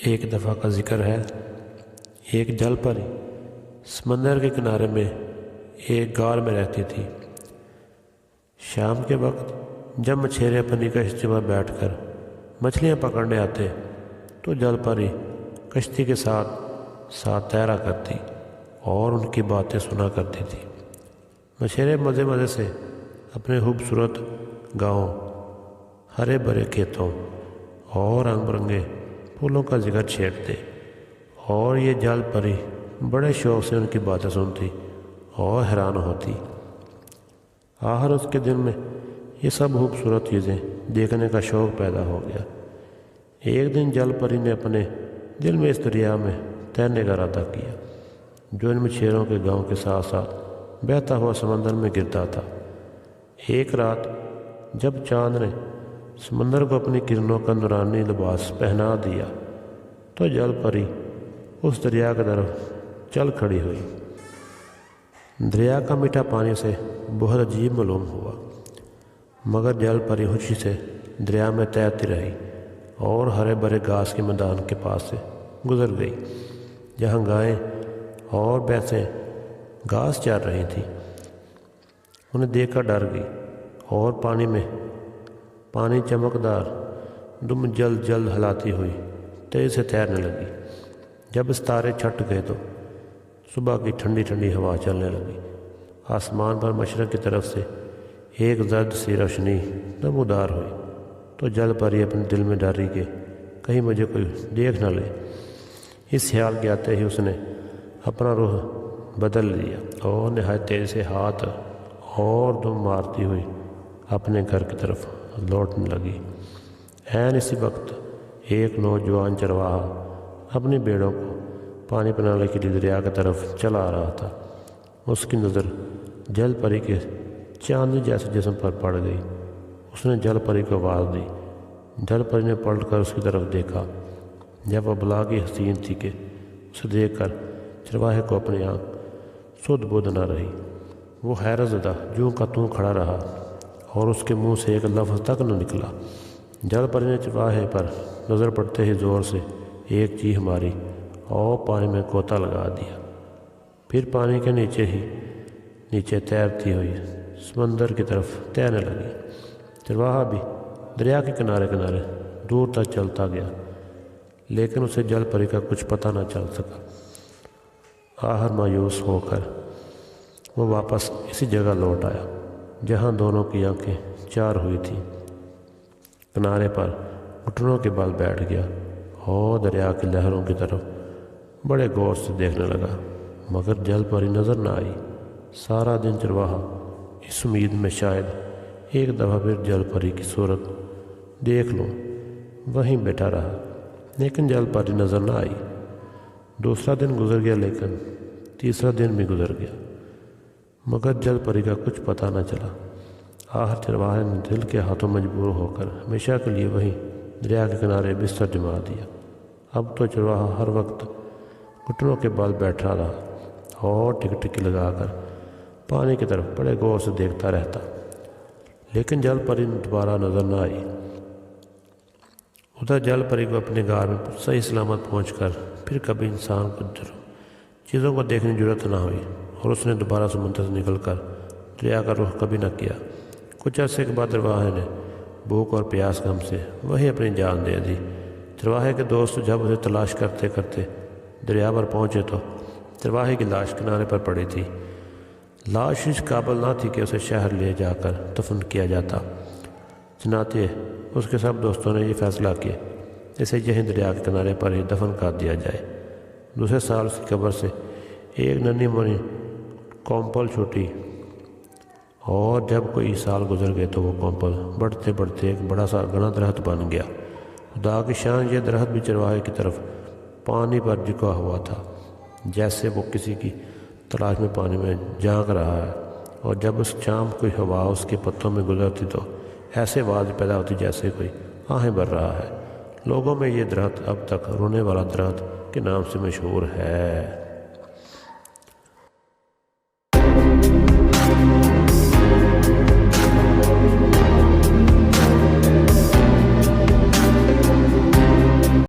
ایک دفعہ کا ذکر ہے، ایک جل پری سمندر کے کنارے میں ایک غار میں رہتی تھی۔ شام کے وقت جب مچھیرے اپنی کشتی میں بیٹھ کر مچھلیاں پکڑنے آتے تو جل پری کشتی کے ساتھ ساتھ تیرا کرتی اور ان کی باتیں سنا کرتی تھی۔ مچھیرے مزے مزے سے اپنے خوبصورت گاؤں، ہرے بھرے کھیتوں اور رنگ برنگے پھولوں کا ذکر چھیڑتے، اور یہ جل پری بڑے شوق سے ان کی باتیں سنتی اور حیران ہوتی۔ آخر اس کے دل میں یہ سب خوبصورت چیزیں دیکھنے کا شوق پیدا ہو گیا۔ ایک دن جل پری نے اپنے دل میں اس دریا میں تیرنے کا ارادہ کیا جو ان مچھیروں کے گاؤں کے ساتھ ساتھ بہتا ہوا سمندر میں گرتا تھا۔ ایک رات جب چاند نے سمندر کو اپنی کرنوں کا نورانی لباس پہنا دیا تو جل پری اس دریا کی طرف چل کھڑی ہوئی۔ دریا کا میٹھا پانی سے بہت عجیب معلوم ہوا، مگر جل پری خوشی سے دریا میں تیرتی رہی اور ہرے بھرے گھاس کے میدان کے پاس سے گزر گئی جہاں گائیں اور بھینسیں گھاس چار رہی تھیں۔ انہیں دیکھ کر ڈر گئی اور پانی چمکدار دم جلد جلد ہلاتی ہوئی تیز سے تیرنے لگی۔ جب ستارے چھٹ گئے تو صبح کی ٹھنڈی ٹھنڈی ہوا چلنے لگی۔ آسمان پر مشرق کی طرف سے ایک زرد سی روشنی نمودار ہوئی تو جل پری اپنے دل میں ڈری کہ کہیں مجھے کوئی دیکھ نہ لے۔ اس خیال کے آتے ہی اس نے اپنا رخ بدل لیا اور نہایت تیزی سے ہاتھ اور دم مارتی ہوئی اپنے گھر کی طرف لوٹنے لگی۔ عین اسی وقت ایک نوجوان چرواہا اپنی بھیڑوں کو پانی پلانے کے لیے دریا کی طرف چلا آ رہا تھا۔ اس کی نظر جل پری کے چاندنی جیسے جسم پر پڑ گئی۔ اس نے جل پری کو آواز دی۔ جل پری نے پلٹ کر اس کی طرف دیکھا۔ جب وہ بلاگی حسین تھی کہ اسے دیکھ کر چرواہے کو اپنی آنکھ سدھ بدھ نہ رہی۔ وہ حیرت زدہ جوں کا توں کھڑا رہا اور اس کے منہ سے ایک لفظ تک نہ نکلا۔ جل پری نے چرواہے پر نظر پڑتے ہی زور سے ایک چیخ ماری اور پانی میں غوطہ لگا دیا۔ پھر پانی کے نیچے تیرتی ہوئی سمندر کی طرف تیرنے لگی۔ چرواہا بھی دریا کے کنارے دور تک چلتا گیا، لیکن اسے جل پری کا کچھ پتہ نہ چل سکا۔ آخر مایوس ہو کر وہ واپس اسی جگہ لوٹ آیا جہاں دونوں کی آنکھیں چار ہوئی تھیں۔ کنارے پر گھٹنوں کے بل بیٹھ گیا اور دریا کی لہروں کی طرف بڑے غور سے دیکھنے لگا، مگر جل پری نظر نہ آئی۔ سارا دن چرواہا اس امید میں شاید ایک دفعہ پھر جل پری کی صورت دیکھ لوں وہیں بیٹھا رہا، لیکن جل پری نظر نہ آئی۔ دوسرا دن گزر گیا، لیکن تیسرا دن بھی گزر گیا، مگر جل پری کا کچھ پتہ نہ چلا۔ آخر چرواہے نے دل کے ہاتھوں مجبور ہو کر ہمیشہ کے لیے وہیں دریا کے کنارے بستر جما دیا۔ اب تو چرواہا ہر وقت گھٹنوں کے بل بیٹھا رہا اور ٹکٹکی لگا کر پانی کی طرف بڑے غور سے دیکھتا رہتا، لیکن جل پری دوبارہ نظر نہ آئی۔ ادھر جل پری کو اپنے غار میں صحیح سلامت پہنچ کر پھر کبھی انسان کو چیزوں کو دیکھنے کی ضرورت نہ ہوئی اور اس نے دوبارہ سمندر سے نکل کر دریا کا رخ کبھی نہ کیا۔ کچھ عرصے کے بعد چرواہے نے بھوک اور پیاس غم سے وہیں اپنی جان دے دی۔ چرواہے کے دوست جب اسے تلاش کرتے کرتے دریا پر پہنچے تو چرواہے کی لاش کنارے پر پڑی تھی۔ لاش اس قابل نہ تھی کہ اسے شہر لے جا کر دفن کیا جاتا، چنانچہ اس کے سب دوستوں نے یہ فیصلہ کیا اسے یہیں دریا کے کنارے پر ہی دفن کر دیا جائے۔ دوسرے سال اس کی قبر سے ایک ننھی منھی کومپل چھوٹی، اور جب کوئی سال گزر گئے تو وہ کومپل بڑھتے بڑھتے ایک بڑا سا گھنا درخت بن گیا۔ خدا کی شان، یہ درخت بھی چرواہے کی طرف پانی پر جھکا ہوا تھا، جیسے وہ کسی کی تلاش میں پانی میں جھانک رہا ہے، اور جب اس شام کوئی ہوا اس کے پتوں میں گزرتی تو ایسے آواز پیدا ہوتی جیسے کوئی آہیں بھر رہا ہے۔ لوگوں میں یہ درخت اب تک رونے والا درخت کے نام سے مشہور ہے۔